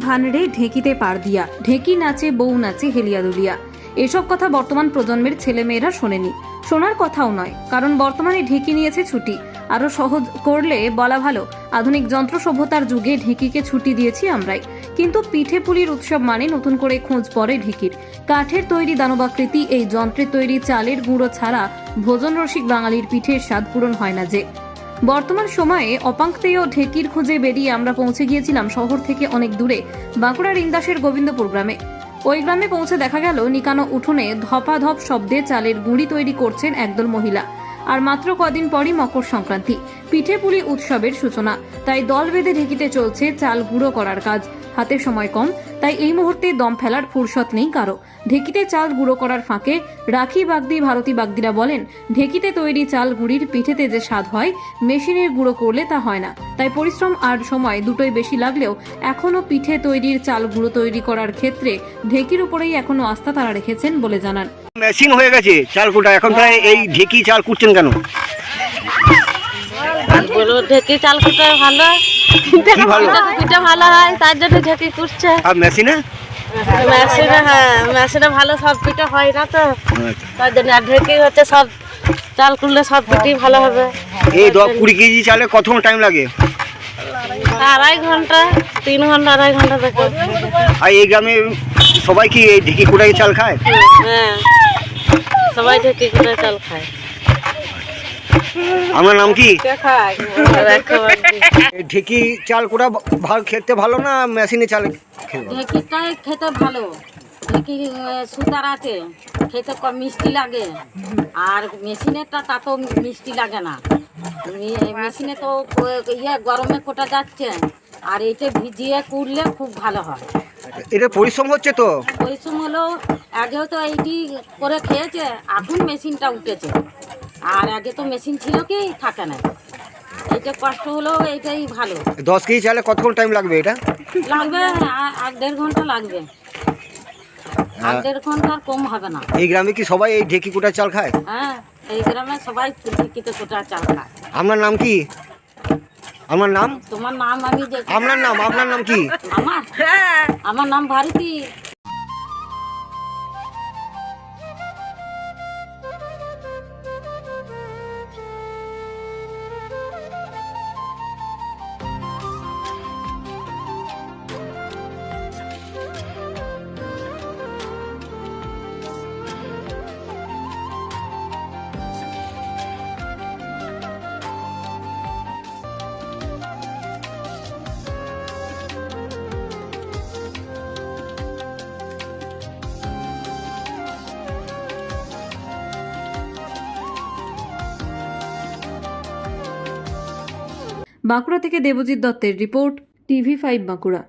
ভানড়ে ঢেঁকিতে পাড় দিয়া, ঢেঁকি নাচে বউ নাচে হেলিয়া দুলিয়া। এসব কথা বর্তমান প্রজন্মের ছেলেমেয়েরা শোনেনি, শোনার কথাও নয়, কারণ বর্তমানে ঢেঁকি নিয়েছে ছুটি। আরো সহজ করলে বলা ভালো, আধুনিক যন্ত্র সভ্যতার যুগে ঢেঁকিকে ছুটি দিয়েছি আমরাই। কিন্তু পিঠে পুলির উৎসব মানে নতুন করে খোঁজ পড়ে ঢেঁকির। কাঠের তৈরি দানবাকৃতি এই যন্ত্রের তৈরি চালের গুঁড়ো ছাড়া ভোজন রসিক বাঙালির পিঠের স্বাদ পূরণ হয় না যে। বর্তমান সময়ে অপাঙ্ক্তেয় ঢেঁকির খোঁজে বেরিয়ে আমরা পৌঁছে গিয়েছিলাম শহর থেকে অনেক দূরে বাঁকুড়ার ইন্দাসের গোবিন্দপুর গ্রামে। ওই গ্রামে পৌঁছে দেখা গেল নিকানো উঠোনে ধপাধপ শব্দে চালের গুঁড়ি তৈরি করছেন একদল মহিলা। আর মাত্র কদিন পরই মকর সংক্রান্তি, পিঠে পুলি উৎসবের সূচনা। তাই দল বেঁধে ঢেঁকিতে চলছে চাল গুঁড়ো করার কাজ। হাতে সময় কম, তাই এই মুহূর্তে দম ফেলার ফুরসত নেই কারো। ঢেঁকিতে চাল গুঁড়ো করার ফাঁকে রাখি বাগদি ভারতী বাগদিরা বলেন, ঢেঁকিতে তৈরি চাল গুঁড়ির পিঠেতে যে স্বাদ হয় মেশিনের গুঁড়ো করলে তা হয় না। তাই পরিশ্রম আর সময় দুটোই বেশি লাগলেও এখনো পিঠে তৈরির চাল গুঁড়ো তৈরি করার ক্ষেত্রে ঢেঁকির উপরেই এখনো আস্থা তারা রেখেছেন বলে জানান। মেশিন হয়ে গেছে চাল কুটা, এখন তাই এই ঢেঁকি চাল কুটছেন কেন? ঢেঁকি চাল কুটা ভালো, পিঠা ভালো হয়, তার জন্য ঢেঁকি কুটছে। আর মেশিনে মেশিনে ভালো সব পিঠা হয় না তো, তার জন্য। আর ঢেঁকি হচ্ছে সব চাল কুটলে সব পিঠেই ভালো হবে। এই 20 কেজি চালে কত টাইম লাগে? 2.5 ঘন্টা, 3 ঘন্টা, 2.5 ঘন্টা দেখো। আর এই গ্রামে সবাই কি এই ঢেঁকি কুটাই চাল খায়? হ্যাঁ, সবাই ঢেঁকি কুটাই চাল খায়। আমার নাম কি? ঢেঁকি চাল কুটা ভালো খেতে ভালো না মেশিনে চাল? ঢেঁকিটাই খেতে ভালো। ঢেঁকি সুতার আছে, খেতে কম মিষ্টি লাগে। আর মেশিনেরটা তা তো মিষ্টি লাগে না। মেশিনে তো গরমে কোটা যাচ্ছে, আর এইটা ভিজিয়ে কুড়লে খুব ভালো হয়। এটা পরিশ্রম হচ্ছে তো? পরিশ্রম হলেও আগেও তো এইটি করে খেয়েছে, এখন মেশিনটা উঠেছে। আর আগে তো মেশিন ছিল কি থাকে না। এইটা কষ্ট হলেও এইটাই ভালো। 10 কেজি চালে কতক্ষণ টাইম লাগবে? এটা লাগবে 1.5 ঘন্টা লাগবে। 1.5 ঘন্টার কম হবে না। এই গ্রামে কি সবাই এই ঢেঁকি কুটা চাল খায়? হ্যাঁ, এই গ্রামে সবাই ঢেঁকিতে কোটা চাল খায়। আপনার নাম কি? আমার নাম? তোমার নাম আমি আপনার নাম কি? আমার নাম ভারতী। বাঁকুড়া থেকে দেবজিৎ দত্তের রিপোর্ট, TV5 বাঁকুড়া।